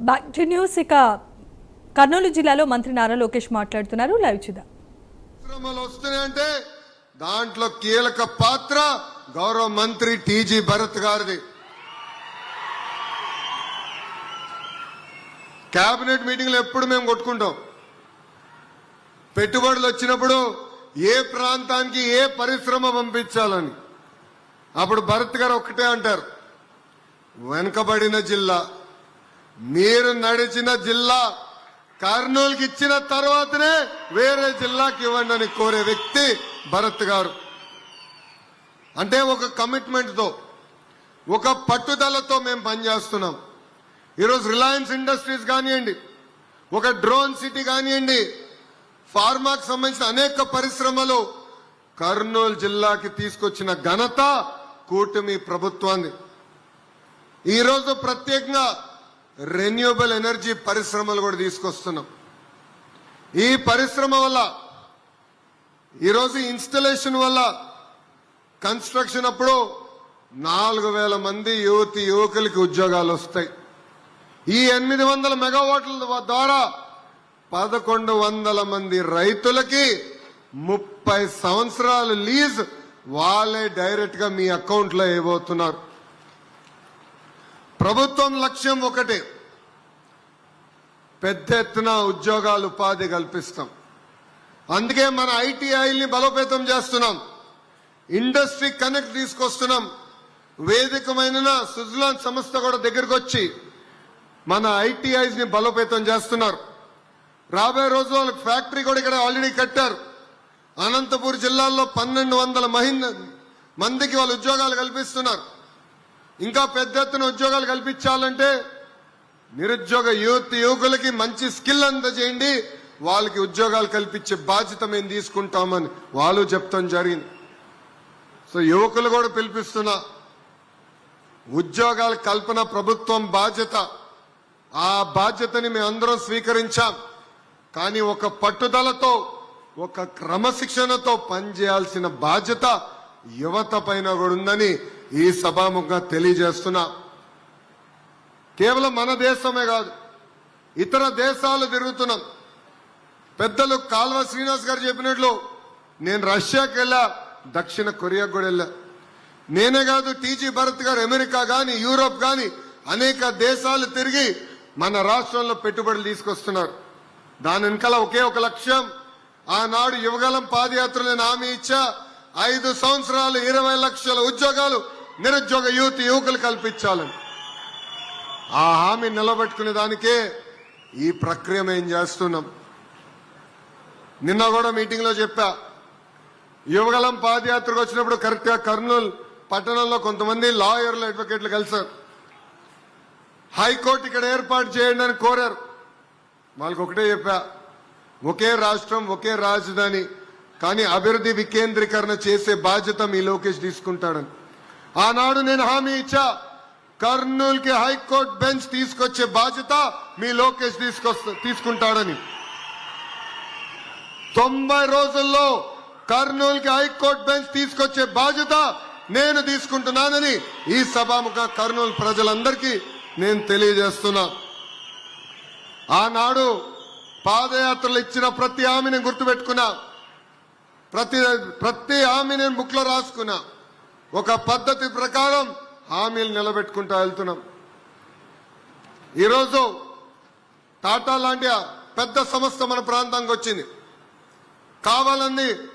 Back to news. ఇక కర్నూలు జిల్లాలో మంత్రి నారా లోకేష్ మాట్లాడుతున్నారు. లైవ్ చూద్దాం. పరిశ్రమలు వస్తున్నాయంటే దాంట్లో కీలక పాత్ర గౌరవ మంత్రి టీజీ భరత్ గారిది. కేబినెట్ మీటింగ్ లో ఎప్పుడు మేము కొట్టుకుంటాం. పెట్టుబడులు వచ్చినప్పుడు ఏ ప్రాంతానికి ఏ పరిశ్రమ పంపించాలని అప్పుడు భరత్ గారు ఒక్కటే అంటారు, వెనుకబడిన జిల్లా, మీరు నడిచిన జిల్లా కర్నూలుకి ఇచ్చిన తర్వాతనే వేరే జిల్లాకి ఇవ్వండి అని కోరే వ్యక్తి భరత్ గారు. అంటే ఒక కమిట్మెంట్ తో, ఒక పట్టుదలతో మేము పనిచేస్తున్నాం. ఈరోజు రిలయన్స్ ఇండస్ట్రీస్ కానివ్వండి, ఒక డ్రోన్ సిటీ కానివ్వండి, ఫార్మాకు సంబంధించిన అనేక పరిశ్రమలు కర్నూలు జిల్లాకి తీసుకొచ్చిన ఘనత కూటమి ప్రభుత్వాన్ని. ఈరోజు ప్రత్యేకంగా రెన్యూబుల్ ఎనర్జీ పరిశ్రమలు కూడా తీసుకొస్తున్నాం. ఈ పరిశ్రమ వల్ల ఈరోజు ఇన్స్టలేషన్ వల్ల కన్స్ట్రక్షన్ అప్పుడు 4,000 మంది యువకులకి ఉద్యోగాలు వస్తాయి. ఈ 800 మెగావాట్ల ద్వారా 1,100 మంది రైతులకి 30 సంవత్సరాలు లీజ్ వాళ్ళే డైరెక్ట్ గా మీ అకౌంట్ లో వేయబోతున్నారు. ప్రభుత్వం లక్ష్యం ఒకటే, పెద్ద ఎత్తున ఉద్యోగాలు ఉపాధి కల్పిస్తాం. అందుకే మన ఐటీఐల్ని బలోపేతం చేస్తున్నాం, ఇండస్ట్రీ కనెక్ట్ తీసుకొస్తున్నాం. వేదికమైన సుజలాన్ సంస్థ కూడా దగ్గరకు వచ్చి మన ఐటీఐస్ ని బలోపేతం చేస్తున్నారు. రాబోయే రోజుల్లో వాళ్ళకి ఫ్యాక్టరీ కూడా ఇక్కడ ఆల్రెడీ కట్టారు. అనంతపూర్ జిల్లాలో 1,200 మందికి వాళ్ళు ఉద్యోగాలు కల్పిస్తున్నారు. ఇంకా పెద్ద ఎత్తున ఉద్యోగాలు కల్పించాలంటే నిరుద్యోగ యువకులకి మంచి స్కిల్ అందజేయండి, వాళ్ళకి ఉద్యోగాలు కల్పించే బాధ్యత మేము తీసుకుంటామని వాళ్ళు చెప్తాం జరిగింది. సో యువకులు కూడా పిలిపిస్తున్నా, ఉద్యోగాల కల్పన ప్రభుత్వం బాధ్యత. ఆ బాధ్యతని మేము అందరం స్వీకరించాం. కానీ ఒక పట్టుదలతో, ఒక క్రమశిక్షణతో పనిచేయాల్సిన బాధ్యత యువత పైన కూడా ఉందని ఈ సభాముఖంగా తెలియజేస్తున్నా. కేవలం మన దేశమే కాదు, ఇతర దేశాలు తిరుగుతున్నాం. పెద్దలు కాల్వ శ్రీనివాస్ గారు చెప్పినట్లు నేను రష్యాకి వెళ్ళా, దక్షిణ కొరియాకు కూడా వెళ్ళా. నేనే కాదు, టీజీ భరత్ గారు అమెరికా గాని యూరోప్ గాని అనేక దేశాలు తిరిగి మన రాష్ట్రంలో పెట్టుబడులు తీసుకొస్తున్నారు. దాని వెనకాల ఒకే ఒక లక్ష్యం. ఆనాడు యువగలం పాదయాత్రలో నేను హామీ ఇచ్చా, 5 సంవత్సరాలు 20 లక్షల ఉద్యోగాలు నిరుద్యోగ యువకులు కల్పించాలని. ఆ హామీ నిలబెట్టుకునే దానికే ఈ ప్రక్రియ మేము చేస్తున్నాం. నిన్న కూడా మీటింగ్ లో చెప్పా, యువగలం పాదయాత్రకు వచ్చినప్పుడు కరెక్ట్ గా కర్నూలు పట్టణంలో కొంతమంది లాయర్లు, అడ్వకేట్లు కలిశారు. హైకోర్టు ఇక్కడ ఏర్పాటు చేయండి అని కోరారు. వాళ్ళకి ఒకటే చెప్పా, ఒకే రాష్ట్రం ఒకే రాజధాని, కానీ అభివృద్ధి వికేంద్రీకరణ చేసే బాధ్యత మీ లోకేష్ తీసుకుంటాడని. ఆనాడు నేను హామీ ఇచ్చా, కర్నూలుకి హైకోర్టు బెంచ్ తీసుకొచ్చే బాధ్యత మీ లోకేష్ తీసుకుంటాడని. 90 రోజుల్లో కర్నూలుకి హైకోర్టు బెంచ్ తీసుకొచ్చే బాధ్యత నేను తీసుకుంటున్నానని ఈ సభాముఖ కర్నూలు ప్రజలందరికీ నేను తెలియజేస్తున్నా. ఆనాడు పాదయాత్రలు ఇచ్చిన ప్రతి హామీని గుర్తుపెట్టుకున్నా, ప్రతి హామీ నేను బుక్ లో రాసుకున్నా. ఒక పద్ధతి ప్రకారం హామీలు నిలబెట్టుకుంటూ వెళ్తున్నాం. ఈరోజు టాటా లాంటి పెద్ద సంస్థ మన ప్రాంతానికి వచ్చింది. కావాలని